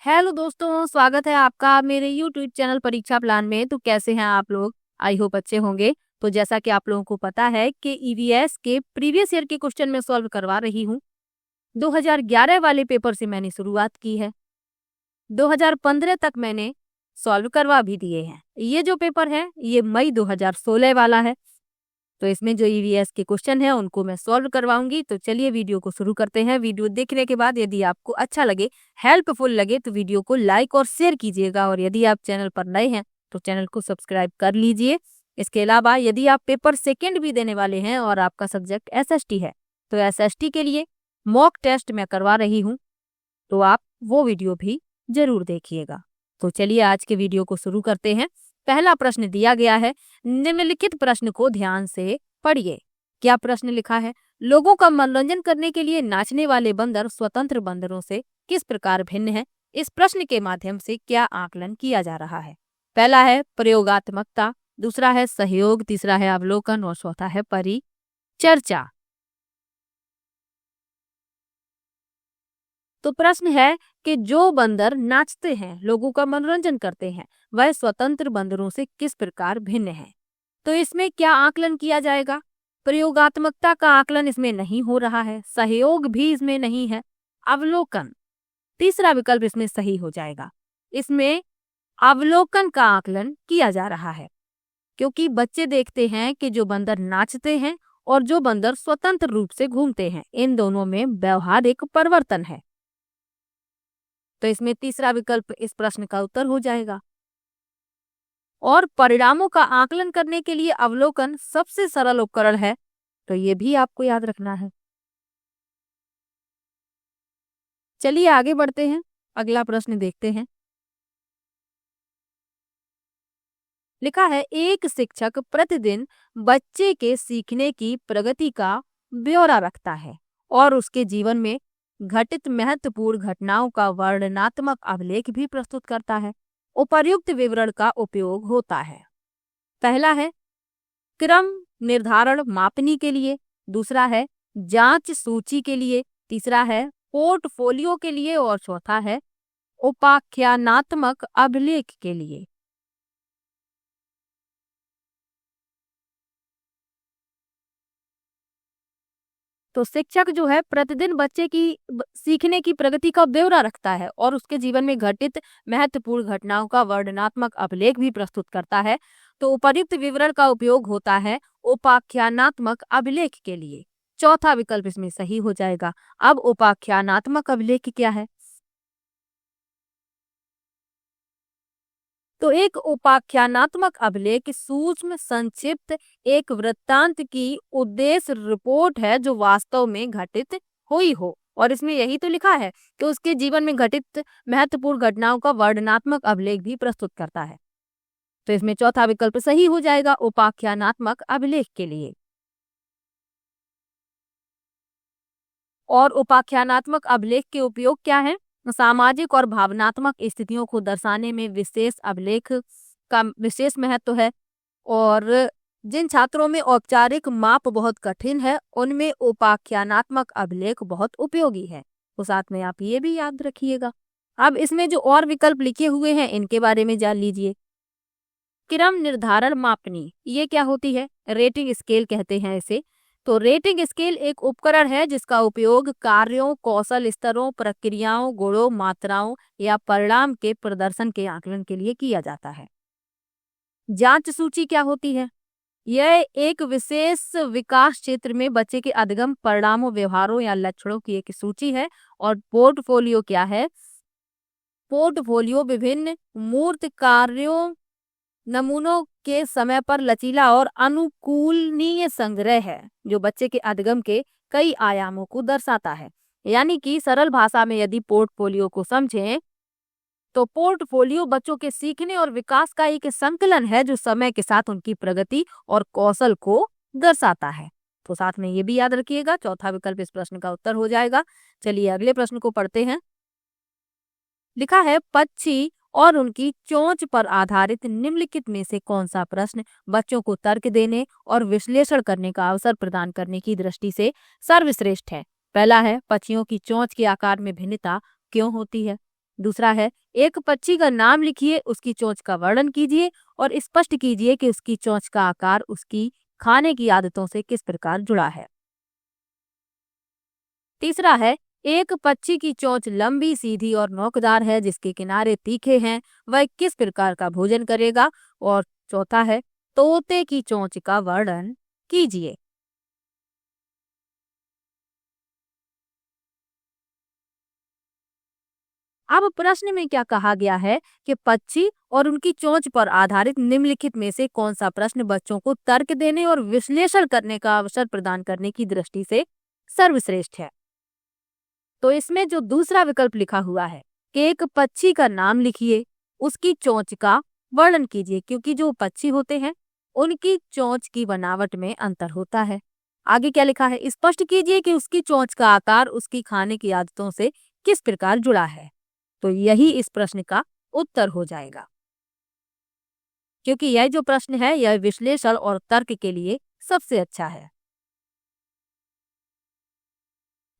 Hello दोस्तों, स्वागत है आपका मेरे यूट्यूब चैनल परीक्षा प्लान में। तो कैसे हैं आप लोग? आई होप अच्छे होंगे। तो जैसा कि आप लोगों को पता है कि ईवीएस के प्रीवियस ईयर के क्वेश्चन में सॉल्व करवा रही हूँ। 2011 वाले पेपर से मैंने शुरुआत की है। 2015 तक मैंने सॉल्व करवा भी दिए हैं। ये जो पेपर है ये मई 2016 वाला है। तो इसमें जो ईवीएस के क्वेश्चन है उनको मैं सॉल्व करवाऊंगी। तो चलिए वीडियो को शुरू करते हैं। वीडियो देखने के बाद यदि आपको अच्छा लगे, हेल्पफुल लगे तो वीडियो को लाइक और शेयर कीजिएगा। और यदि आप चैनल पर नए हैं तो चैनल को सब्सक्राइब कर लीजिए। इसके अलावा यदि आप पेपर सेकेंड भी देने वाले हैं और आपका सब्जेक्ट एसएसटी है तो एसएसटी के लिए मॉक टेस्ट मैं करवा रही हूँ, तो आप वो वीडियो भी जरूर देखिएगा। तो चलिए आज के वीडियो को शुरू करते हैं। पहला प्रश्न दिया गया है, निम्नलिखित प्रश्न को ध्यान से पढ़िए। क्या प्रश्न लिखा है? लोगों का मनोरंजन करने के लिए नाचने वाले बंदर स्वतंत्र बंदरों से किस प्रकार भिन्न है? इस प्रश्न के माध्यम से क्या आकलन किया जा रहा है? पहला है प्रयोगात्मकता, दूसरा है सहयोग, तीसरा है अवलोकन और चौथा है परिचर्चा। तो प्रश्न है कि जो बंदर नाचते हैं, लोगों का मनोरंजन करते हैं, वह स्वतंत्र बंदरों से किस प्रकार भिन्न है? तो इसमें क्या आकलन किया जाएगा? प्रयोगात्मकता का आकलन इसमें नहीं हो रहा है, सहयोग भी इसमें नहीं है, अवलोकन तीसरा विकल्प इसमें सही हो जाएगा। इसमें अवलोकन का आकलन किया जा रहा है क्योंकि बच्चे देखते हैं कि जो बंदर नाचते हैं और जो बंदर स्वतंत्र रूप से घूमते हैं, इन दोनों में व्यवहारिक परिवर्तन है। तो इसमें तीसरा विकल्प इस प्रश्न का उत्तर हो जाएगा। और परिणामों का आकलन करने के लिए अवलोकन सबसे सरल उपकरण है, तो ये भी आपको याद रखना है। चलिए आगे बढ़ते हैं, अगला प्रश्न देखते हैं। लिखा है, एक शिक्षक प्रतिदिन बच्चे के सीखने की प्रगति का ब्यौरा रखता है और उसके जीवन में घटित महत्वपूर्ण घटनाओं का वर्णनात्मक अभिलेख भी प्रस्तुत करता है। उपर्युक्त विवरण का उपयोग होता है। पहला है क्रम निर्धारण मापनी के लिए, दूसरा है जांच सूची के लिए, तीसरा है पोर्टफोलियो के लिए और चौथा है उपाख्यानात्मक अभिलेख के लिए। तो शिक्षक जो है प्रतिदिन बच्चे की सीखने की प्रगति का ब्यौरा रखता है और उसके जीवन में घटित महत्वपूर्ण घटनाओं का वर्णनात्मक अभिलेख भी प्रस्तुत करता है। तो उपर्युक्त विवरण का उपयोग होता है उपाख्यानात्मक अभिलेख के लिए। चौथा विकल्प इसमें सही हो जाएगा। अब उपाख्यानात्मक अभिलेख क्या है? तो एक उपाख्यानात्मक अभिलेख सूक्ष्म संक्षिप्त एक वृत्तांत की उद्देश्य रिपोर्ट है जो वास्तव में घटित हुई हो। और इसमें यही तो लिखा है कि उसके जीवन में घटित महत्वपूर्ण घटनाओं का वर्णनात्मक अभिलेख भी प्रस्तुत करता है। तो इसमें चौथा विकल्प सही हो जाएगा उपाख्यानात्मक अभिलेख के लिए। और उपाख्यानात्मक अभिलेख के उपयोग क्या है? सामाजिक और भावनात्मक स्थितियों को दर्शाने में विशेष अभिलेख का विशेष महत्व है। और जिन छात्रों में औपचारिक माप बहुत कठिन है उनमें उपाख्यानात्मक अभिलेख बहुत उपयोगी है। तो साथ में आप ये भी याद रखिएगा। अब इसमें जो और विकल्प लिखे हुए हैं इनके बारे में जान लीजिए। क्रम निर्धारण मापनी, ये क्या होती है? रेटिंग स्केल कहते हैं इसे। तो रेटिंग स्केल एक उपकरण है जिसका उपयोग कार्यों, कौशल स्तरों, प्रक्रियाओं, गुणों, मात्राओं या परिणाम के प्रदर्शन के आकलन के लिए किया जाता है। जांच सूची क्या होती है? यह एक विशेष विकास क्षेत्र में बच्चे के अधिगम, परिणामों, व्यवहारों या लक्षणों की एक सूची है। और पोर्टफोलियो क्या है? पोर्टफोलियो विभिन्न मूर्त कार्यों, नमूनों के समय पर लचीला और अनुकूलनीय संग्रह है जो बच्चे के अधिगम के कई आयामों को दर्शाता है। यानी कि सरल भाषा में यदि पोर्टफोलियो को समझें तो पोर्टफोलियो बच्चों के सीखने और विकास का एक संकलन है जो समय के साथ उनकी प्रगति और कौशल को दर्शाता है। तो साथ में ये भी याद रखिएगा, चौथा विकल्प इस प्रश्न का उत्तर हो जाएगा। चलिए अगले प्रश्न को पढ़ते हैं। लिखा है, पक्षी और उनकी चोंच पर आधारित निम्नलिखित में से कौन सा प्रश्न बच्चों को तर्क देने और विश्लेषण करने का अवसर प्रदान करने की दृष्टि से सर्वश्रेष्ठ है? पहला है, पक्षियों की चोंच के आकार में भिन्नता क्यों होती है? दूसरा है एक पक्षी का नाम लिखिए, उसकी चोंच का वर्णन कीजिए और स्पष्ट कीजिए कि उसकी चोंच का आकार उसकी खाने की आदतों से किस प्रकार जुड़ा है। तीसरा है एक पक्षी की चोंच लंबी, सीधी और नोकदार है, जिसके किनारे तीखे हैं, वह किस प्रकार का भोजन करेगा। और चौथा है तोते की चोंच का वर्णन कीजिए। अब प्रश्न में क्या कहा गया है कि पक्षी और उनकी चोंच पर आधारित निम्नलिखित में से कौन सा प्रश्न बच्चों को तर्क देने और विश्लेषण करने का अवसर प्रदान करने की दृष्टि से सर्वश्रेष्ठ है। तो इसमें जो दूसरा विकल्प लिखा हुआ है कि एक पक्षी का नाम लिखिए, उसकी चोंच का वर्णन कीजिए, क्योंकि जो पक्षी होते हैं उनकी चोंच की बनावट में अंतर होता है। आगे क्या लिखा है, स्पष्ट कीजिए कि उसकी चोंच का आकार उसकी खाने की आदतों से किस प्रकार जुड़ा है। तो यही इस प्रश्न का उत्तर हो जाएगा, क्योंकि यह जो प्रश्न है यह विश्लेषण और तर्क के लिए सबसे अच्छा है।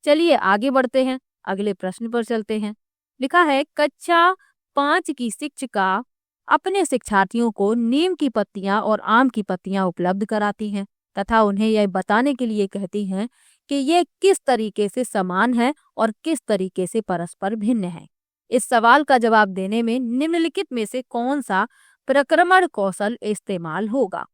चलिए आगे बढ़ते हैं, अगले प्रश्न पर चलते हैं। लिखा है कक्षा 5 की शिक्षिका अपने शिक्षार्थियों को नीम की पत्तियां और आम की पत्तियां उपलब्ध कराती हैं तथा उन्हें यह बताने के लिए कहती हैं कि ये किस तरीके से समान है और किस तरीके से परस्पर भिन्न है। इस सवाल का जवाब देने में निम्नलिखित में से कौन सा प्रक्रमण कौशल इस्तेमाल होगा।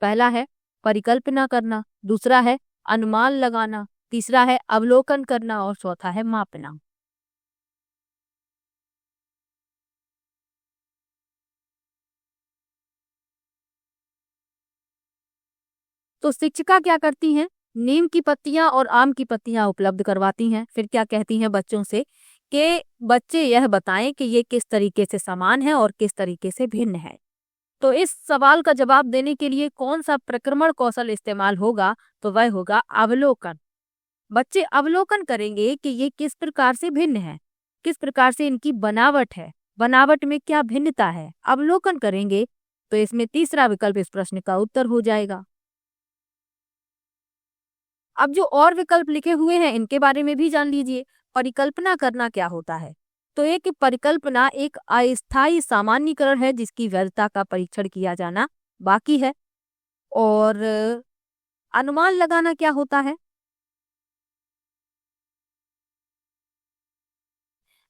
पहला है परिकल्पना करना, दूसरा है अनुमान लगाना, तीसरा है अवलोकन करना और चौथा है मापना। तो शिक्षिका क्या करती हैं, नीम की पत्तियां और आम की पत्तियां उपलब्ध करवाती हैं। फिर क्या कहती हैं बच्चों से कि बच्चे यह बताएं कि ये किस तरीके से समान है और किस तरीके से भिन्न है। तो इस सवाल का जवाब देने के लिए कौन सा प्रक्रमण कौशल इस्तेमाल होगा, तो वह होगा अवलोकन। बच्चे अवलोकन करेंगे कि ये किस प्रकार से भिन्न है, किस प्रकार से इनकी बनावट है, बनावट में क्या भिन्नता है, अवलोकन करेंगे। तो इसमें तीसरा विकल्प इस प्रश्न का उत्तर हो जाएगा। अब जो और विकल्प लिखे हुए हैं इनके बारे में भी जान लीजिए। परिकल्पना करना क्या होता है, तो एक परिकल्पना एक अस्थायी सामान्यीकरण है जिसकी वैधता का परीक्षण किया जाना बाकी है। और अनुमान लगाना क्या होता है,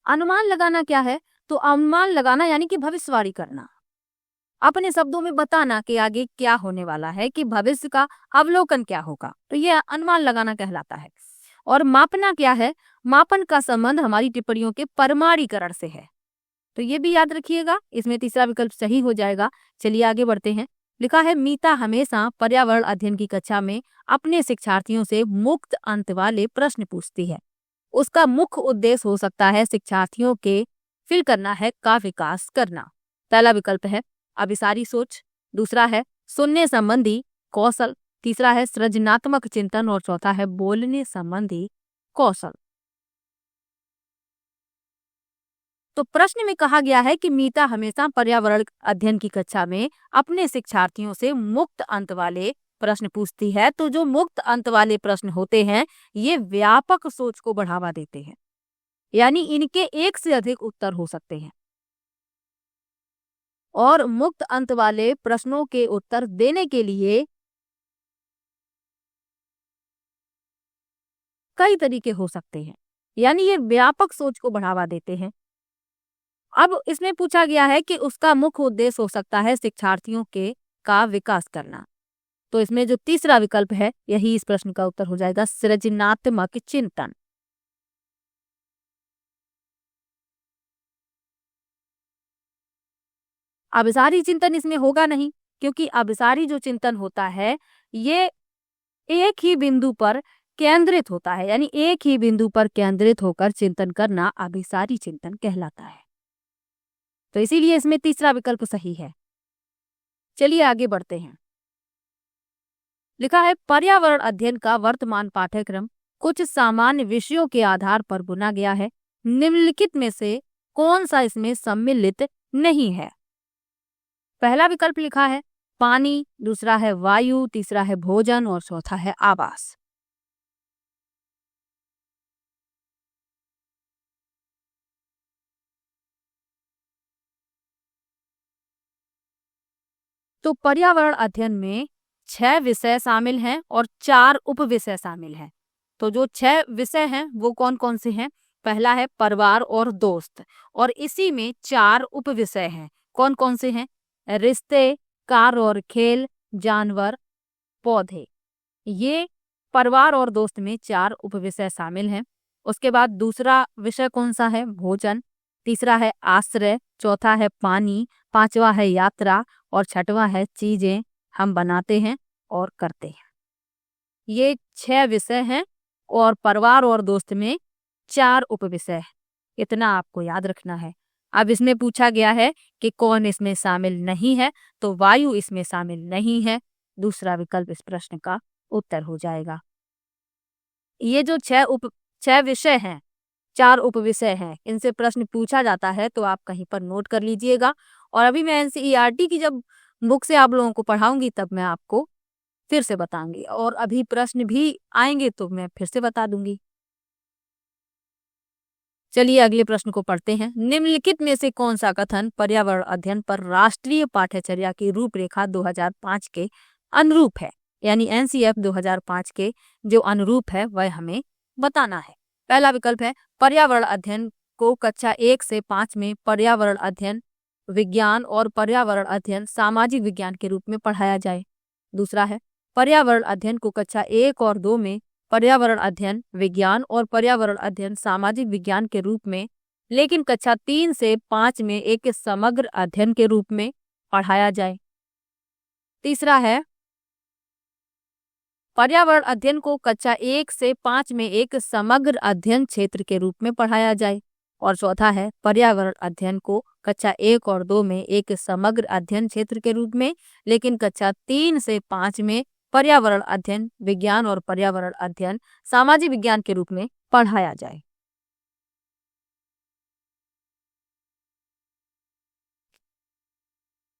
अनुमान लगाना क्या है, तो अनुमान लगाना यानी कि भविष्यवाणी करना, अपने शब्दों में बताना कि आगे क्या होने वाला है, कि भविष्य का अवलोकन क्या होगा, तो ये अनुमान लगाना कहलाता है। और मापना क्या है, मापन का संबंध हमारी टिप्पणियों के परमाणीकरण से है। तो ये भी याद रखिएगा, इसमें तीसरा विकल्प सही हो जाएगा। चलिए आगे बढ़ते हैं। लिखा है मीता हमेशा पर्यावरण अध्ययन की कक्षा में अपने शिक्षार्थियों से मुक्त अंत वाले प्रश्न पूछती है। उसका मुख्य उद्देश्य हो सकता है शिक्षार्थियों के फिल करना है का विकास करना। पहला विकल्प है अभिसारी सोच, दूसरा है सुनने संबंधी कौशल, तीसरा है सृजनात्मक चिंतन और चौथा है बोलने संबंधी कौशल। तो प्रश्न में कहा गया है कि मीता हमेशा पर्यावरण अध्ययन की कक्षा में अपने शिक्षार्थियों से मुक्त अंत वाले प्रश्न पूछती है। तो जो मुक्त अंत वाले प्रश्न होते हैं ये व्यापक सोच को बढ़ावा देते हैं, यानी इनके एक से अधिक उत्तर हो सकते हैं और मुक्त अंत वाले प्रश्नों के उत्तर देने के लिए कई तरीके हो सकते हैं, यानी ये व्यापक सोच को बढ़ावा देते हैं। अब इसमें पूछा गया है कि उसका मुख्य उद्देश्य हो सकता है शिक्षार्थियों के का विकास करना। तो इसमें जो तीसरा विकल्प है यही इस प्रश्न का उत्तर हो जाएगा, सृजनात्मक चिंतन। अभिसारी चिंतन इसमें होगा नहीं, क्योंकि अभिसारी जो चिंतन होता है ये एक ही बिंदु पर केंद्रित होता है, यानी एक ही बिंदु पर केंद्रित होकर चिंतन करना अभिसारी चिंतन कहलाता है। तो इसीलिए इसमें तीसरा विकल्प सही है। चलिए आगे बढ़ते हैं। लिखा है पर्यावरण अध्ययन का वर्तमान पाठ्यक्रम कुछ सामान्य विषयों के आधार पर बुना गया है, निम्नलिखित में से कौन सा इसमें सम्मिलित नहीं है। पहला विकल्प लिखा है पानी, दूसरा है वायु, तीसरा है भोजन और चौथा है आवास। तो पर्यावरण अध्ययन में 6 विषय शामिल हैं और 4 उप विषय शामिल हैं। तो जो 6 विषय हैं वो कौन कौन से हैं? पहला है परिवार और दोस्त, और इसी में 4 उप विषय हैं। कौन कौन से हैं? रिश्ते, कार्य और खेल, जानवर, पौधे। ये परिवार और दोस्त में 4 उप विषय शामिल हैं। उसके बाद दूसरा विषय कौन सा है? भोजन। तीसरा है आश्रय, चौथा है पानी, पांचवा है यात्रा और छठवां है चीजें हम बनाते हैं और करते हैं। ये 6 विषय हैं और परिवार और दोस्त में 4 उप विषय है। इतना आपको याद रखना है। अब इसमें पूछा गया है कि कौन इसमें शामिल नहीं है, तो वायु इसमें शामिल नहीं है। दूसरा विकल्प इस प्रश्न का उत्तर हो जाएगा। ये जो 6 विषय हैं, 4 उप विषय हैं, इनसे प्रश्न पूछा जाता है तो आप कहीं पर नोट कर लीजिएगा। और अभी मैं एनसीईआरटी की जब बुक से आप लोगों को पढ़ाऊंगी तब मैं आपको फिर से बताऊंगी, और अभी प्रश्न भी आएंगे तो मैं फिर से बता दूंगी। चलिए अगले प्रश्न को पढ़ते हैं। निम्नलिखित में से कौन सा कथन पर्यावरण अध्ययन पर राष्ट्रीय पाठ्यचर्या की रूपरेखा 2005 के अनुरूप है? यानी एनसीएफ 2005 के जो अनुरूप है वह हमें बताना है। पहला विकल्प है पर्यावरण अध्ययन को कक्षा 1 से 5 में पर्यावरण अध्ययन विज्ञान और पर्यावरण अध्ययन सामाजिक विज्ञान के रूप में पढ़ाया जाए। दूसरा है पर्यावरण अध्ययन को कक्षा 1 और 2 में पर्यावरण अध्ययन विज्ञान और पर्यावरण अध्ययन सामाजिक विज्ञान के रूप में, लेकिन कक्षा 3 से 5 में एक समग्र अध्ययन के रूप में पढ़ाया जाए। तीसरा है पर्यावरण अध्ययन को कक्षा 1 से 5 में एक समग्र अध्ययन क्षेत्र के रूप में पढ़ाया जाए। और चौथा है पर्यावरण अध्ययन को कक्षा 1 और 2 में एक समग्र अध्ययन क्षेत्र के रूप में, लेकिन कक्षा 3 से 5 में पर्यावरण अध्ययन विज्ञान और पर्यावरण अध्ययन सामाजिक विज्ञान के रूप में पढ़ाया जाए।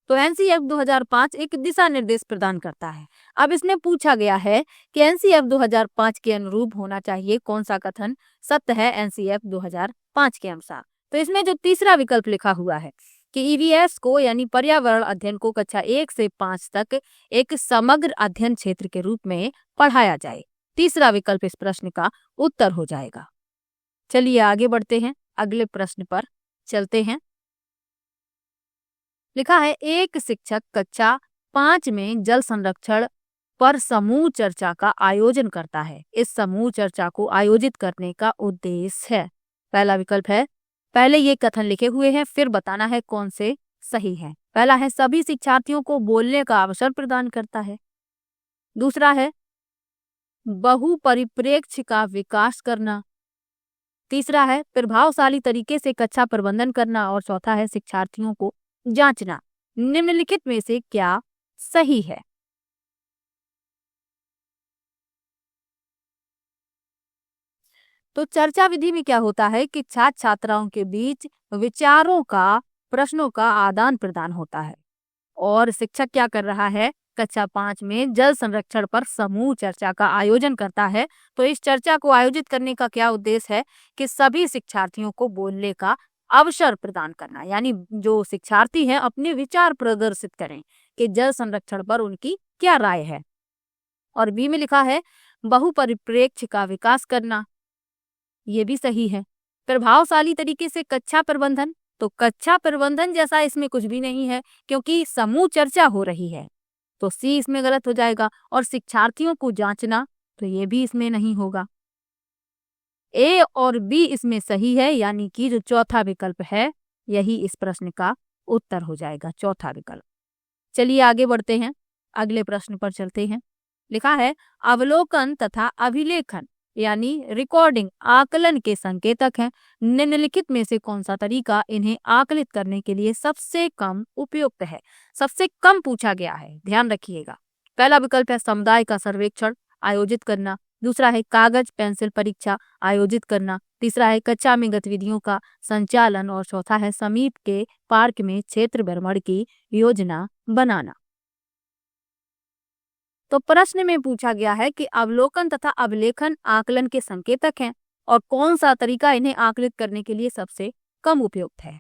तो एनसीएफ 2005 एक दिशा निर्देश प्रदान करता है। अब इसमें पूछा गया है कि एनसीएफ 2005 के अनुरूप होना चाहिए कौन सा कथन सत्य है एनसीएफ 2005 के अनुसार। तो इसमें जो तीसरा विकल्प लिखा हुआ है कि ईवीएस को यानी पर्यावरण अध्ययन को कक्षा 1 से 5 तक एक समग्र अध्ययन क्षेत्र के रूप में पढ़ाया जाए, तीसरा विकल्प इस प्रश्न का उत्तर हो जाएगा। चलिए आगे बढ़ते हैं, अगले प्रश्न पर चलते हैं। लिखा है एक शिक्षक कक्षा 5 में जल संरक्षण पर समूह चर्चा का आयोजन करता है। इस समूह चर्चा को आयोजित करने का उद्देश्य है। पहला विकल्प है, पहले ये कथन लिखे हुए हैं फिर बताना है कौन से सही है। पहला है सभी शिक्षार्थियों को बोलने का अवसर प्रदान करता है। दूसरा है बहुपरिप्रेक्ष्य का विकास करना। तीसरा है प्रभावशाली तरीके से कक्षा प्रबंधन करना। और चौथा है शिक्षार्थियों को जांचना। निम्नलिखित में से क्या सही है? तो चर्चा विधि में क्या होता है कि छात्र छात्राओं के बीच विचारों का, प्रश्नों का आदान प्रदान होता है। और शिक्षक क्या कर रहा है? कक्षा 5 में जल संरक्षण पर समूह चर्चा का आयोजन करता है। तो इस चर्चा को आयोजित करने का क्या उद्देश्य है कि सभी शिक्षार्थियों को बोलने का अवसर प्रदान करना, यानी जो शिक्षार्थी हैं अपने विचार प्रदर्शित करें कि जल संरक्षण पर उनकी क्या राय है। और बी में लिखा है बहुपरिप्रेक्ष्य का विकास करना, ये भी सही है। प्रभावशाली तरीके से कक्षा प्रबंधन, तो कक्षा प्रबंधन जैसा इसमें कुछ भी नहीं है क्योंकि समूह चर्चा हो रही है, तो सी इसमें गलत हो जाएगा। और शिक्षार्थियों को जांचना, तो ये भी इसमें नहीं होगा। ए और बी इसमें सही है, यानी कि जो चौथा विकल्प है यही इस प्रश्न का उत्तर हो जाएगा, चौथा विकल्प। चलिए आगे बढ़ते हैं, अगले प्रश्न पर चलते हैं। लिखा है अवलोकन तथा अभिलेखन यानी रिकॉर्डिंग आकलन के संकेतक हैं। निम्नलिखित में से कौन सा तरीका इन्हें आकलित करने के लिए सबसे कम उपयुक्त है? सबसे कम पूछा गया है, ध्यान रखिएगा। पहला विकल्प है समुदाय का सर्वेक्षण आयोजित करना। दूसरा है कागज पेंसिल परीक्षा आयोजित करना। तीसरा है कक्षा में गतिविधियों का संचालन। और चौथा है समीप के पार्क में क्षेत्र भ्रमण की योजना बनाना। तो प्रश्न में पूछा गया है कि अवलोकन तथा अभिलेखन आकलन के संकेतक हैं और कौन सा तरीका इन्हें आकलित करने के लिए सबसे कम उपयुक्त है।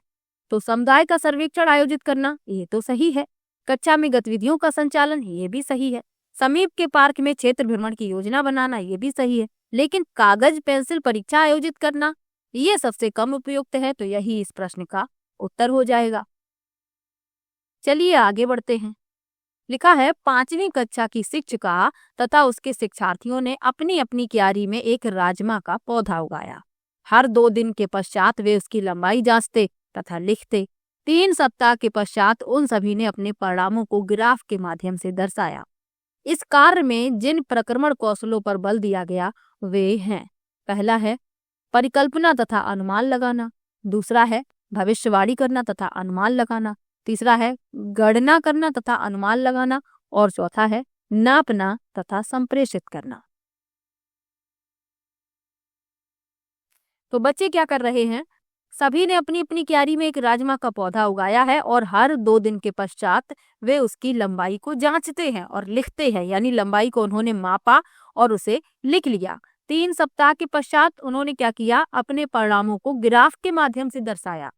तो समुदाय का सर्वेक्षण आयोजित करना, ये तो सही है। कक्षा में गतिविधियों का संचालन, ये भी सही है। समीप के पार्क में क्षेत्र भ्रमण की योजना बनाना, ये भी सही है। लेकिन कागज पेंसिल परीक्षा आयोजित करना, ये सबसे कम उपयुक्त है, तो यही इस प्रश्न का उत्तर हो जाएगा। चलिए आगे बढ़ते हैं। लिखा है 5वीं कक्षा की शिक्षिका तथा उसके शिक्षार्थियों ने अपनी अपनी क्यारी में एक राजमा का पौधा उगाया। हर 2 दिन के पश्चात वे उसकी लंबाई जांचते तथा लिखते। 3 सप्ताह के पश्चात उन सभी ने अपने परिणामों को ग्राफ के माध्यम से दर्शाया। इस कार्य में जिन प्रक्रमण कौशलों पर बल दिया गया वे हैं: पहला है परिकल्पना तथा अनुमान लगाना, दूसरा है भविष्यवाणी करना तथा अनुमान लगाना, तीसरा है गणना करना तथा अनुमान लगाना, और चौथा है नापना तथा संप्रेषित करना। तो बच्चे क्या कर रहे हैं? सभी ने अपनी अपनी क्यारी में एक राजमा का पौधा उगाया है और हर 2 दिन के पश्चात वे उसकी लंबाई को जांचते हैं और लिखते हैं, यानी लंबाई को उन्होंने मापा और उसे लिख लिया। 3 सप्ताह के पश्चात उन्होंने क्या किया? अपने परिणामों को ग्राफ के माध्यम से दर्शाया।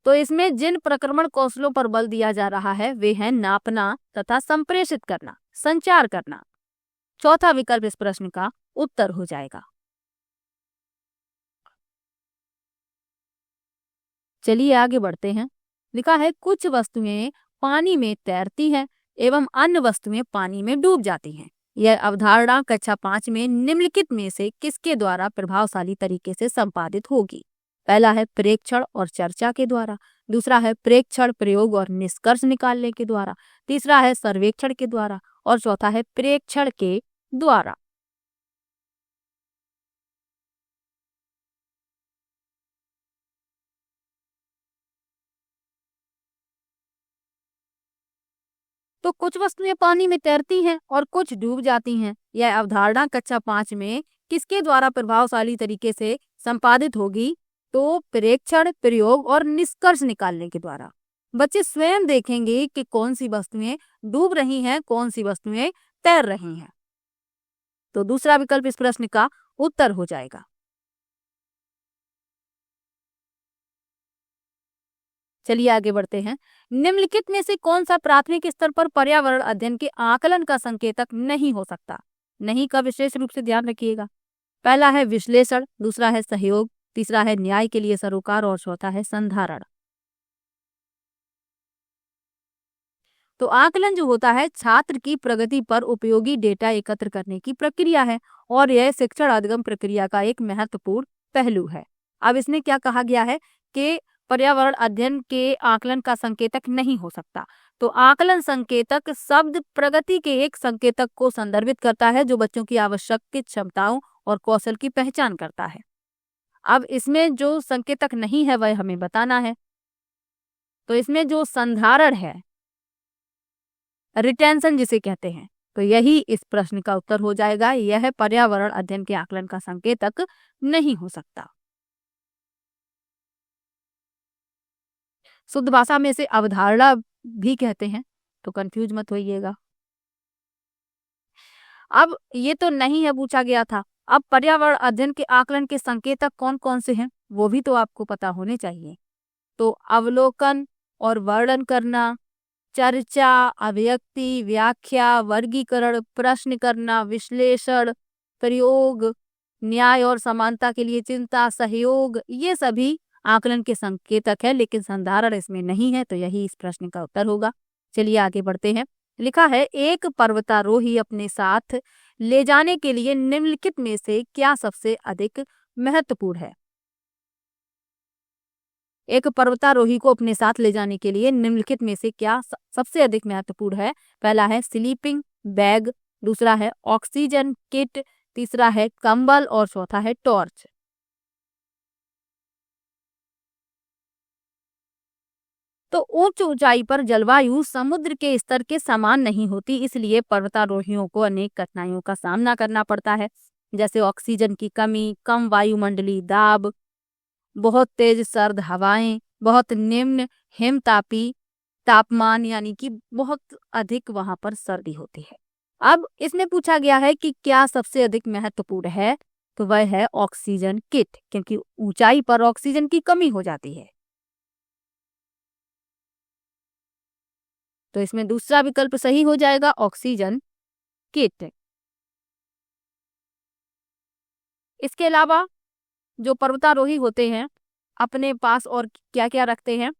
तो इसमें जिन प्रक्रमण कौशलों पर बल दिया जा रहा है वे हैं नापना तथा संप्रेषित करना, संचार करना। चौथा विकल्प इस प्रश्न का उत्तर हो जाएगा। चलिए आगे बढ़ते हैं। लिखा है कुछ वस्तुएं पानी में तैरती हैं एवं अन्य वस्तुएं पानी में डूब जाती हैं। यह अवधारणा कक्षा 5 में निम्नलिखित में से किसके द्वारा प्रभावशाली तरीके से संपादित होगी? पहला है प्रेक्षण और चर्चा के द्वारा, दूसरा है प्रेक्षण प्रयोग और निष्कर्ष निकालने के द्वारा, तीसरा है सर्वेक्षण के द्वारा, और चौथा है प्रेक्षण के द्वारा। तो कुछ वस्तुएं पानी में तैरती हैं और कुछ डूब जाती हैं। यह अवधारणा कक्षा 5 में किसके द्वारा प्रभावशाली तरीके से संपादित होगी? तो प्रेक्षण प्रयोग और निष्कर्ष निकालने के द्वारा। बच्चे स्वयं देखेंगे कि कौन सी वस्तुएं डूब रही हैं, कौन सी वस्तुएं तैर रही हैं। तो दूसरा विकल्प इस प्रश्न का उत्तर हो जाएगा। चलिए आगे बढ़ते हैं। निम्नलिखित में से कौन सा प्राथमिक स्तर पर पर्यावरण अध्ययन के आकलन का संकेतक नहीं हो सकता? नहीं का विशेष रूप से ध्यान रखिएगा। पहला है विश्लेषण, दूसरा है सहयोग, तीसरा है न्याय के लिए सरोकार, और चौथा है संधारण। तो आकलन जो होता है छात्र की प्रगति पर उपयोगी डेटा एकत्र करने की प्रक्रिया है और यह शिक्षण अधिगम प्रक्रिया का एक महत्वपूर्ण पहलू है। अब इसमें क्या कहा गया है कि पर्यावरण अध्ययन के आकलन का संकेतक नहीं हो सकता। तो आकलन संकेतक शब्द प्रगति के एक संकेतक को संदर्भित करता है जो बच्चों की आवश्यक क्षमताओं और कौशल की पहचान करता है। अब इसमें जो संकेतक नहीं है वह हमें बताना है। तो इसमें जो संधारण है, रिटेंशन जिसे कहते हैं, तो यही इस प्रश्न का उत्तर हो जाएगा। यह पर्यावरण अध्ययन के आकलन का संकेतक नहीं हो सकता। शुद्ध भाषा में इसे अवधारणा भी कहते हैं, तो कंफ्यूज मत होइएगा। अब ये तो नहीं है पूछा गया था। अब पर्यावरण अध्ययन के आकलन के संकेतक कौन कौन से हैं वो भी तो आपको पता होने चाहिए। तो अवलोकन और वर्णन करना, चर्चा, अभिव्यक्ति, व्याख्या, वर्गीकरण, प्रश्न करना, विश्लेषण, प्रयोग, न्याय और समानता के लिए चिंता, सहयोग, ये सभी आकलन के संकेतक है, लेकिन संधारण इसमें नहीं है, तो यही इस प्रश्न का उत्तर होगा। चलिए आगे बढ़ते हैं। लिखा है एक पर्वतारोही अपने साथ ले जाने के लिए निम्नलिखित में से क्या सबसे अधिक महत्वपूर्ण है? एक पर्वतारोही को अपने साथ ले जाने के लिए निम्नलिखित में से क्या सबसे अधिक महत्वपूर्ण है? पहला है स्लीपिंग बैग, दूसरा है ऑक्सीजन किट, तीसरा है कंबल, और चौथा है टॉर्च। तो उच्च ऊंचाई पर जलवायु समुद्र के स्तर के समान नहीं होती, इसलिए पर्वतारोहियों को अनेक कठिनाइयों का सामना करना पड़ता है, जैसे ऑक्सीजन की कमी, कम वायुमंडलीय दाब, बहुत तेज सर्द हवाएं, बहुत निम्न हिमतापी तापमान, यानी कि बहुत अधिक वहां पर सर्दी होती है। अब इसमें पूछा गया है कि क्या सबसे अधिक महत्वपूर्ण है, तो वह है ऑक्सीजन किट, क्योंकि ऊंचाई पर ऑक्सीजन की कमी हो जाती है। तो इसमें दूसरा विकल्प सही हो जाएगा, ऑक्सीजन किट। इसके अलावा जो पर्वतारोही होते हैं अपने पास और क्या क्या रखते हैं?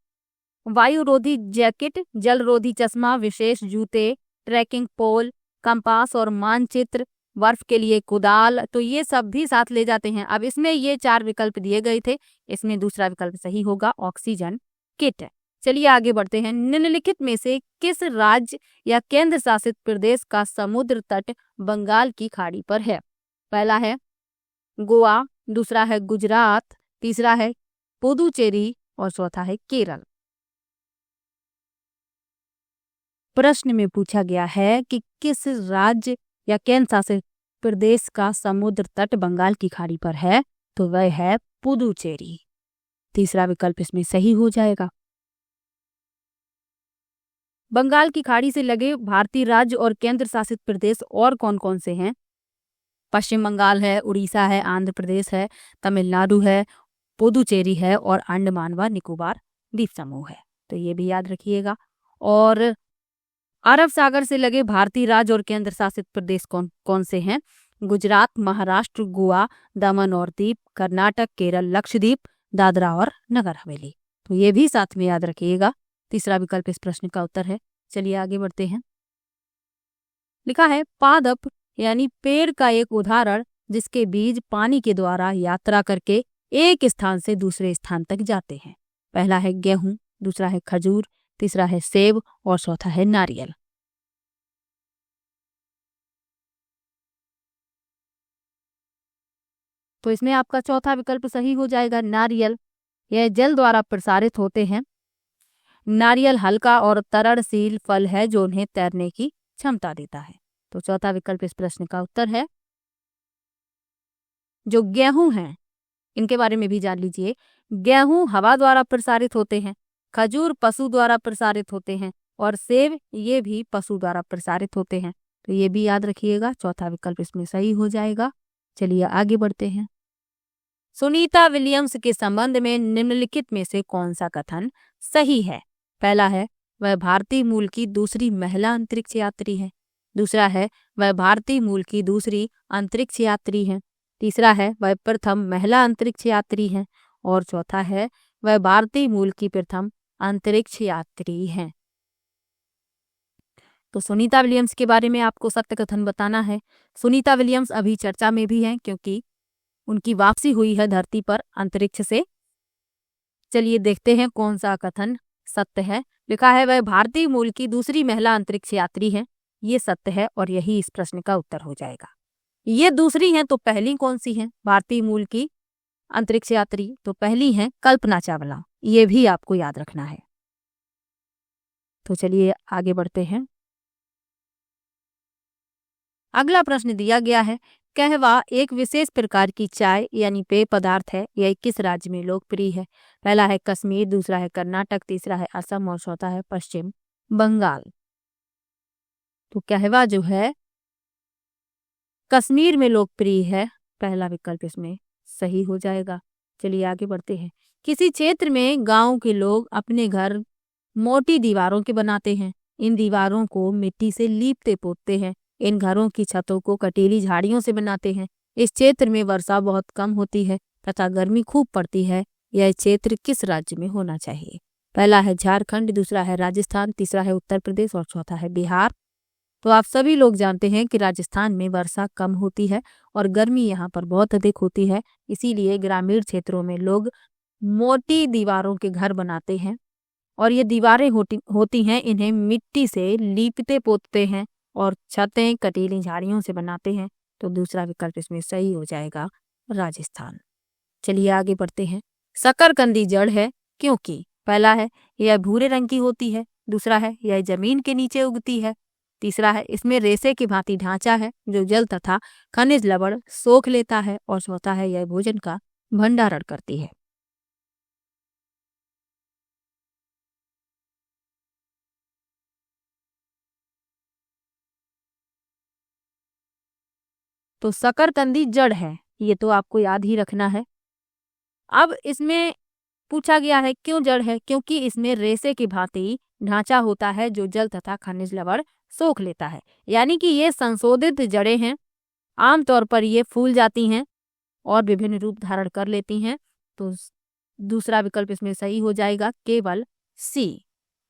वायुरोधी जैकेट, जलरोधी चश्मा, विशेष जूते, ट्रैकिंग पोल, कंपास और मानचित्र, बर्फ के लिए कुदाल, तो ये सब भी साथ ले जाते हैं। अब इसमें ये 4 विकल्प दिए गए थे, इसमें दूसरा विकल्प सही होगा, ऑक्सीजन किट। चलिए आगे बढ़ते हैं। निम्नलिखित में से किस राज्य या केंद्र शासित प्रदेश का समुद्र तट बंगाल की खाड़ी पर है? पहला है गोवा, दूसरा है गुजरात, तीसरा है पुदुचेरी और चौथा है केरल। प्रश्न में पूछा गया है कि किस राज्य या केंद्र शासित प्रदेश का समुद्र तट बंगाल की खाड़ी पर है, तो वह है पुदुचेरी। तीसरा विकल्प इसमें सही हो जाएगा। बंगाल की खाड़ी से लगे भारतीय राज्य और केंद्र शासित प्रदेश और कौन कौन से हैं? पश्चिम बंगाल है, उड़ीसा है, आंध्र प्रदेश है, तमिलनाडु है, पुदुचेरी है और अंडमान व निकोबार द्वीप समूह है। तो ये भी याद रखिएगा। और अरब सागर से लगे भारतीय राज्य और केंद्र शासित प्रदेश कौन कौन से हैं? गुजरात, महाराष्ट्र, गोवा, दमन और दीप, कर्नाटक, केरल, लक्षद्वीप, दादरा और नगर हवेली। तो ये भी साथ में याद रखिएगा। तीसरा विकल्प इस प्रश्न का उत्तर है। चलिए आगे बढ़ते हैं। लिखा है पादप यानी पेड़ का एक उदाहरण जिसके बीज पानी के द्वारा यात्रा करके एक स्थान से दूसरे स्थान तक जाते हैं। पहला है गेहूं, दूसरा है खजूर, तीसरा है सेब और चौथा है नारियल। तो इसमें आपका चौथा विकल्प सही हो जाएगा, नारियल। यह जल द्वारा प्रसारित होते हैं। नारियल हल्का और तरलशील फल है जो उन्हें तैरने की क्षमता देता है। तो चौथा विकल्प इस प्रश्न का उत्तर है। जो गेहूं हैं इनके बारे में भी जान लीजिए। गेहूं हवा द्वारा प्रसारित होते हैं, खजूर पशु द्वारा प्रसारित होते हैं और सेब ये भी पशु द्वारा प्रसारित होते हैं। तो ये भी याद रखिएगा, चौथा विकल्प इसमें सही हो जाएगा। चलिए आगे बढ़ते हैं। सुनीता विलियम्स के संबंध में निम्नलिखित में से कौन सा कथन सही है? पहला है वह भारतीय मूल की दूसरी महिला अंतरिक्ष यात्री है, दूसरा है वह भारतीय मूल की दूसरी अंतरिक्ष यात्री है, तीसरा है वह प्रथम महिला अंतरिक्ष यात्री है और चौथा है वह भारतीय मूल की प्रथम अंतरिक्ष यात्री है। तो सुनीता विलियम्स के बारे में आपको सत्य कथन बताना है। सुनीता विलियम्स अभी चर्चा में भी हैं क्योंकि उनकी वापसी हुई है धरती पर अंतरिक्ष से। चलिए देखते हैं कौन सा कथन सत्य है। लिखा है वह भारतीय मूल की दूसरी महिला अंतरिक्ष यात्री है। ये सत्य है और यही इस प्रश्न का उत्तर हो जाएगा। ये दूसरी हैं तो पहली कौन सी है भारतीय मूल की अंतरिक्ष यात्री? तो पहली है कल्पना चावला। ये भी आपको याद रखना है। तो चलिए आगे बढ़ते हैं। अगला प्रश्न दिया गया है, कहवा एक विशेष प्रकार की चाय यानी पेय पदार्थ है, यह किस राज्य में लोकप्रिय है? पहला है कश्मीर, दूसरा है कर्नाटक, तीसरा है असम और चौथा है पश्चिम बंगाल। तो कहवा जो है कश्मीर में लोकप्रिय है, पहला विकल्प इसमें सही हो जाएगा। चलिए आगे बढ़ते हैं। किसी क्षेत्र में गांव के लोग अपने घर मोटी दीवारों के बनाते हैं। इन दीवारों को मिट्टी से लीपते पोतते हैं। इन घरों की छतों को कटीली झाड़ियों से बनाते हैं। इस क्षेत्र में वर्षा बहुत कम होती है तथा गर्मी खूब पड़ती है। यह क्षेत्र किस राज्य में होना चाहिए? पहला है झारखंड, दूसरा है राजस्थान, तीसरा है उत्तर प्रदेश और चौथा है बिहार। तो आप सभी लोग जानते हैं कि राजस्थान में वर्षा कम होती है और गर्मी यहाँ पर बहुत अधिक होती है। इसीलिए ग्रामीण क्षेत्रों में लोग मोटी दीवारों के घर बनाते हैं और ये दीवारें होती हैं इन्हें मिट्टी से लीपते पोतते हैं और छतें कटीली झाड़ियों से बनाते हैं। तो दूसरा विकल्प इसमें सही हो जाएगा, राजस्थान। चलिए आगे बढ़ते हैं। शकरकंदी जड़ है क्योंकि पहला है यह भूरे रंग की होती है, दूसरा है यह जमीन के नीचे उगती है, तीसरा है इसमें रेशे की भांति ढांचा है जो जल तथा खनिज लवण सोख लेता है और चौथा है यह भोजन का भंडारण करती है। तो शकरकंदी जड़ है, ये तो आपको याद ही रखना है। अब इसमें पूछा गया है क्यों जड़ है, क्योंकि इसमें रेशे की भांति ढांचा होता है जो जल तथा खनिज लवण सोख लेता है, यानी कि ये संशोधित जड़ें हैं। आमतौर पर ये फूल जाती हैं और विभिन्न रूप धारण कर लेती हैं। तो दूसरा विकल्प इसमें सही हो जाएगा, केवल सी।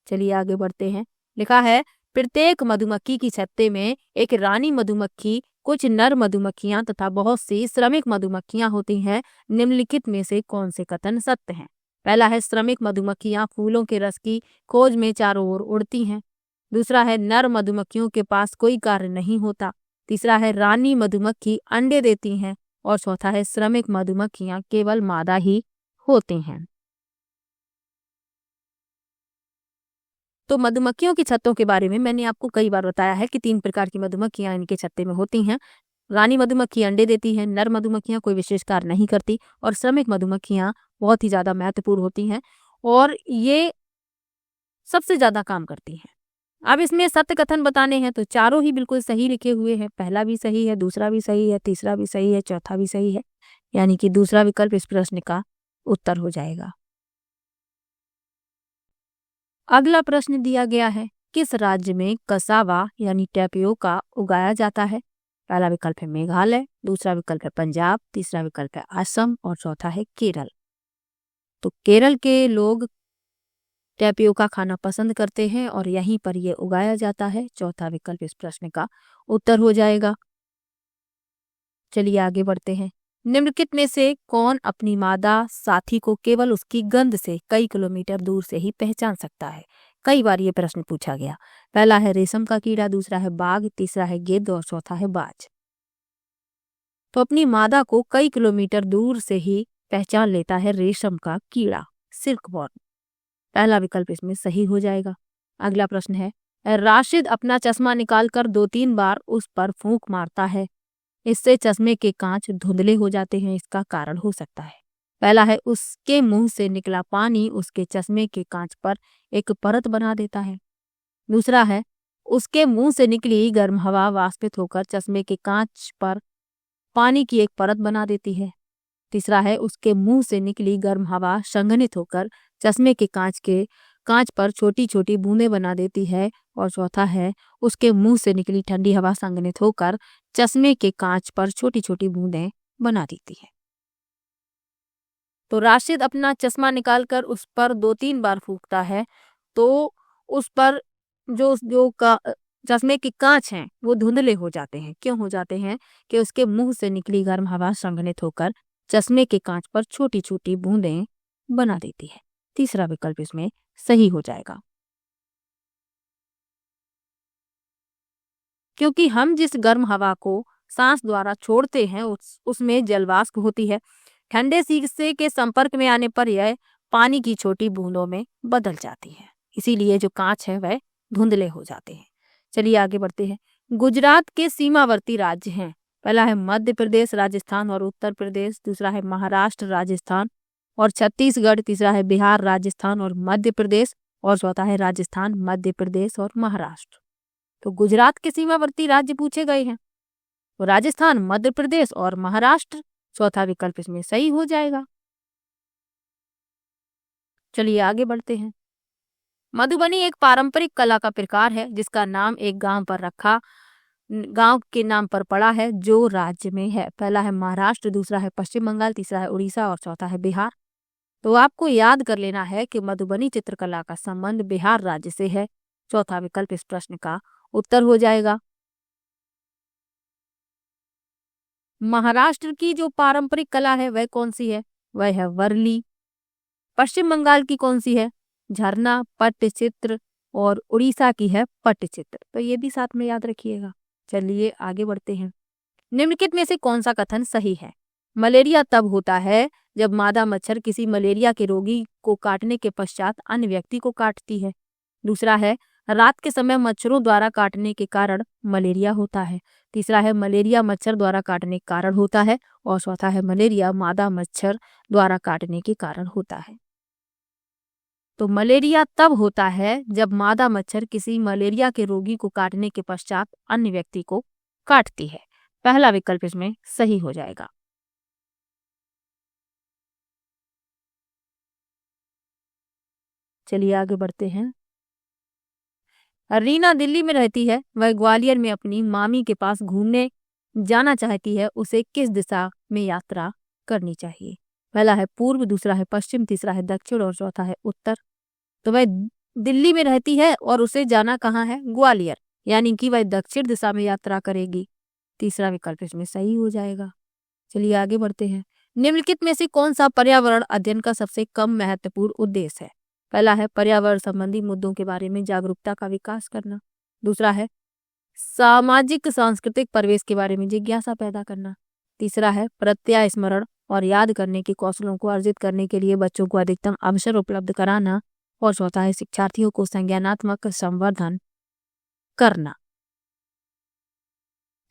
चलिए आगे बढ़ते हैं। लिखा है प्रत्येक मधुमक्खी की छत्ते में एक रानी मधुमक्खी, कुछ नर मधुमक्खियां तथा बहुत सी श्रमिक मधुमक्खियां होती हैं। निम्नलिखित में से कौन से कथन सत्य हैं? पहला है श्रमिक मधुमक्खियां फूलों के रस की खोज में चारों ओर उड़ती हैं। दूसरा है नर मधुमक्खियों के पास कोई कार्य नहीं होता। तीसरा है रानी मधुमक्खी अंडे देती हैं। और चौथा है श्रमिक मधुमक्खियां केवल मादा ही होती हैं। तो मधुमक्खियों की छत्तों के बारे में मैंने आपको कई बार बताया है कि 3 प्रकार की मधुमक्खियां इनके छत्ते में होती हैं। रानी मधुमक्खी अंडे देती है, नर मधुमक्खियां कोई विशेष कार्य नहीं करती और श्रमिक मधुमक्खियां बहुत ही ज्यादा महत्वपूर्ण होती हैं और ये सबसे ज्यादा काम करती हैं। अब इसमें सत्य कथन बताने हैं तो चारों ही बिल्कुल सही लिखे हुए हैं। पहला भी सही है, दूसरा भी सही है, तीसरा भी सही है, चौथा भी सही है, यानी कि दूसरा विकल्प इस प्रश्न का उत्तर हो जाएगा। अगला प्रश्न दिया गया है किस राज्य में कसावा यानी टैपियोका उगाया जाता है? पहला विकल्प है मेघालय, दूसरा विकल्प है पंजाब, तीसरा विकल्प है असम और चौथा है केरल। तो केरल के लोग टैपियोका खाना पसंद करते हैं और यहीं पर यह उगाया जाता है। चौथा विकल्प इस प्रश्न का उत्तर हो जाएगा। चलिए आगे बढ़ते हैं। निम्नलिखित में से कौन अपनी मादा साथी को केवल उसकी गंध से कई किलोमीटर दूर से ही पहचान सकता है? कई बार ये प्रश्न पूछा गया। पहला है रेशम का कीड़ा, दूसरा है बाघ, तीसरा है गिद्ध और चौथा है बाज। तो अपनी मादा को कई किलोमीटर दूर से ही पहचान लेता है रेशम का कीड़ा, सिल्कवॉर्म। पहला विकल्प इसमें सही हो जाएगा। अगला प्रश्न है राशिद अपना चश्मा निकालकर 2-3 बार उस पर फूंक मारता है, इससे चश्मे के कांच धुंधले हो जाते हैं, इसका कारण हो सकता है। पहला है उसके मुंह से निकला पानी उसके चश्मे के कांच पर एक परत बना देता है। दूसरा है उसके मुंह से निकली गर्म हवा वाष्पित होकर चश्मे के कांच पर पानी की एक परत बना देती है। तीसरा है उसके मुंह से निकली गर्म हवा संघनित होकर चश्मे के कांच पर छोटी छोटी बूंदें बना देती है। और चौथा है उसके मुंह से निकली ठंडी हवा संघनित होकर चश्मे के कांच पर छोटी छोटी बूंदें बना देती है। तो राशिद अपना चश्मा निकालकर उस पर 2-3 बार फूंकता है तो उस पर जो जो का चश्मे के कांच हैं वो धुंधले हो जाते हैं। क्यों हो जाते हैं? कि उसके मुंह से निकली गर्म हवा संघनित होकर चश्मे के कांच पर छोटी छोटी बूंदें बना देती है। तीसरा विकल्प इसमें सही हो जाएगा। क्योंकि हम जिस गर्म हवा को सांस द्वारा छोड़ते हैं उसमें जलवाष्प होती है। ठंडे शीशे के संपर्क में आने पर यह पानी की छोटी बूंदों में बदल जाती है, इसीलिए जो कांच है वह धुंधले हो जाते हैं। चलिए आगे बढ़ते हैं। गुजरात के सीमावर्ती राज्य हैं। पहला है मध्य प्रदेश, राजस्थान और उत्तर प्रदेश, दूसरा है महाराष्ट्र, राजस्थान और छत्तीसगढ़, तीसरा है बिहार, राजस्थान और मध्य प्रदेश और चौथा है राजस्थान, मध्य प्रदेश और महाराष्ट्र। तो गुजरात के सीमावर्ती राज्य पूछे गए हैं, तो राजस्थान, मध्य प्रदेश और महाराष्ट्र। चौथा विकल्प इसमें सही हो जाएगा। चलिए आगे बढ़ते हैं। मधुबनी एक पारंपरिक कला का प्रकार है जिसका नाम एक गांव के नाम पर पड़ा है जो राज्य में है। पहला है महाराष्ट्र, दूसरा है पश्चिम बंगाल, तीसरा है उड़ीसा और चौथा है बिहार। तो आपको याद कर लेना है कि मधुबनी चित्रकला का संबंध बिहार राज्य से है। चौथा विकल्प इस प्रश्न का उत्तर हो जाएगा। महाराष्ट्र की जो पारंपरिक कला है वह कौन सी है? वह है वर्ली। पश्चिम बंगाल की कौन सी है? झरना, पट्टचित्र और उड़ीसा की है पट्टचित्र। तो ये भी साथ में याद रखिएगा। चलिए आगे बढ़ते हैं। निम्नलिखित में से कौन सा कथन सही है? मलेरिया तब होता है जब मादा मच्छर किसी मलेरिया के रोगी को काटने के पश्चात अन्य व्यक्ति को काटती है। दूसरा है रात के समय मच्छरों द्वारा काटने के कारण मलेरिया होता है। तीसरा है मलेरिया मच्छर द्वारा काटने के कारण होता है और चौथा है मलेरिया मादा मच्छर द्वारा काटने के कारण होता है। तो मलेरिया तब होता है जब मादा मच्छर किसी मलेरिया के रोगी को काटने के पश्चात अन्य व्यक्ति को काटती है। पहला विकल्प इसमें सही हो जाएगा। चलिए आगे बढ़ते हैं। रीना दिल्ली में रहती है, वह ग्वालियर में अपनी मामी के पास घूमने जाना चाहती है, उसे किस दिशा में यात्रा करनी चाहिए? पहला है पूर्व, दूसरा है पश्चिम, तीसरा है दक्षिण और चौथा है उत्तर। तो वह दिल्ली में रहती है और उसे जाना कहाँ है? ग्वालियर, यानी कि वह दक्षिण दिशा में यात्रा करेगी। तीसरा विकल्प इसमें सही हो जाएगा। चलिए आगे बढ़ते हैं। निम्नलिखित में से कौन सा पर्यावरण अध्ययन का सबसे कम महत्वपूर्ण उद्देश्य है? पहला है पर्यावरण संबंधी मुद्दों के बारे में जागरूकता का विकास करना, दूसरा है सामाजिक सांस्कृतिक परिवेश के बारे में जिज्ञासा पैदा करना, तीसरा है प्रत्यय स्मरण और याद करने के कौशलों को अर्जित करने के लिए बच्चों को अधिकतम अवसर उपलब्ध कराना, और चौथा है शिक्षार्थियों को संज्ञानात्मक संवर्धन करना,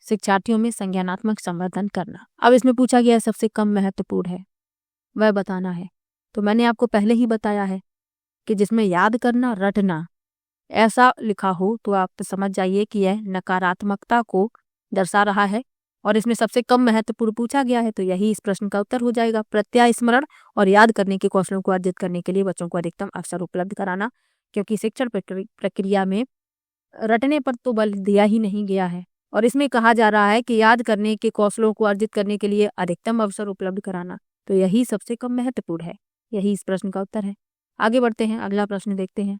शिक्षार्थियों में संज्ञानात्मक संवर्धन करना। अब इसमें पूछा गया सबसे कम महत्वपूर्ण है, वह बताना है। तो मैंने आपको पहले ही बताया है कि जिसमें याद करना, रटना ऐसा लिखा हो तो आप तो समझ जाइए कि यह नकारात्मकता को दर्शा रहा है, और इसमें सबसे कम महत्वपूर्ण पूछा गया है तो यही इस प्रश्न का उत्तर हो जाएगा। प्रत्यय स्मरण और याद करने के कौशलों को अर्जित करने के लिए बच्चों को अधिकतम अवसर उपलब्ध कराना, क्योंकि शिक्षण प्रक्रिया में रटने पर तो बल दिया ही नहीं गया है, और इसमें कहा जा रहा है कि याद करने के कौशलों को अर्जित करने के लिए अधिकतम अवसर उपलब्ध कराना, तो यही सबसे कम महत्वपूर्ण है, यही इस प्रश्न का उत्तर है। आगे बढ़ते हैं, अगला प्रश्न देखते हैं।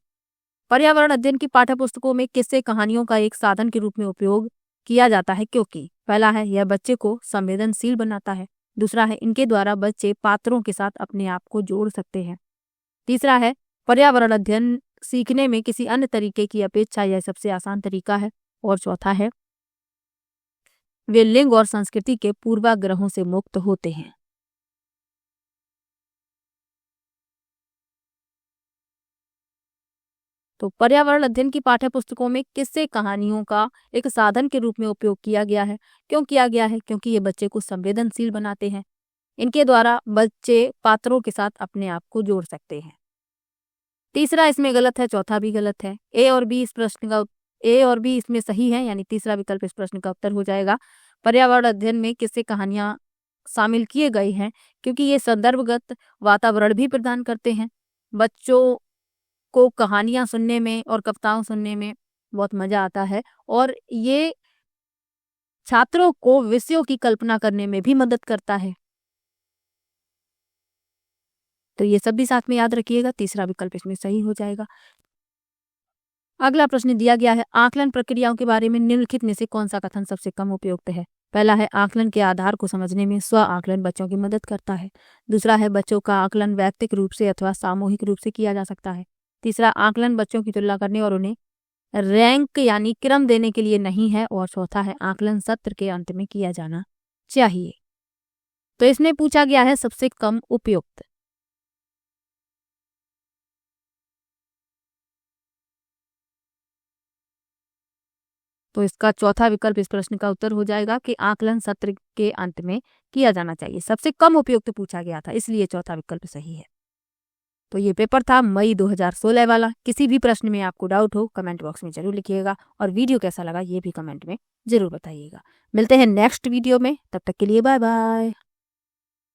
पर्यावरण अध्ययन की पाठ्य पुस्तकों में किससे कहानियों का एक साधन के रूप में उपयोग किया जाता है? क्योंकि पहला है यह बच्चे को संवेदनशील बनाता है, दूसरा है इनके द्वारा बच्चे पात्रों के साथ अपने आप को जोड़ सकते हैं, तीसरा है पर्यावरण अध्ययन सीखने में किसी अन्य तरीके की अपेक्षा यह सबसे आसान तरीका है, और चौथा है वे लिंग और संस्कृति के पूर्वाग्रहों से मुक्त होते हैं। तो पर्यावरण अध्ययन की पाठ्य पुस्तकों में किससे कहानियों का एक साधन के रूप में उपयोग किया गया है? क्यों किया गया है? क्योंकि ये बच्चे को संवेदनशील बनाते हैं, इनके द्वारा बच्चे पात्रों के साथ अपने आप को जोड़ सकते हैं। तीसरा इसमें गलत है, चौथा भी गलत है। ए और बी इसमें सही है, यानी तीसरा विकल्प इस प्रश्न का उत्तर हो जाएगा। पर्यावरण अध्ययन में किससे कहानियां शामिल किए गए हैं? क्योंकि ये संदर्भगत वातावरण भी प्रदान करते हैं, बच्चों को कहानियां सुनने में और कविताओं सुनने में बहुत मजा आता है, और ये छात्रों को विषयों की कल्पना करने में भी मदद करता है। तो ये सब भी साथ में याद रखिएगा, तीसरा विकल्प इसमें सही हो जाएगा। अगला प्रश्न दिया गया है, आकलन प्रक्रियाओं के बारे में निम्नलिखित में से कौन सा कथन सबसे कम उपयुक्त है? पहला है आकलन के आधार को समझने में स्व आकलन बच्चों की मदद करता है, दूसरा है बच्चों का आकलन वैयक्तिक रूप से अथवा सामूहिक रूप से किया जा सकता है, तीसरा आकलन बच्चों की तुलना करने और उन्हें रैंक यानी क्रम देने के लिए नहीं है, और चौथा है आकलन सत्र के अंत में किया जाना चाहिए। तो इसमें पूछा गया है सबसे कम उपयुक्त। तो इसका चौथा विकल्प इस प्रश्न का उत्तर हो जाएगा कि आकलन सत्र के अंत में किया जाना चाहिए। सबसे कम उपयुक्त पूछा गया था, इसलिए चौथा विकल्प सही है। तो ये पेपर था मई 2016 वाला। किसी भी प्रश्न में आपको डाउट हो कमेंट बॉक्स में जरूर लिखिएगा, और वीडियो कैसा लगा ये भी कमेंट में जरूर बताइएगा। मिलते हैं नेक्स्ट वीडियो में, तब तक के लिए बाय बाय।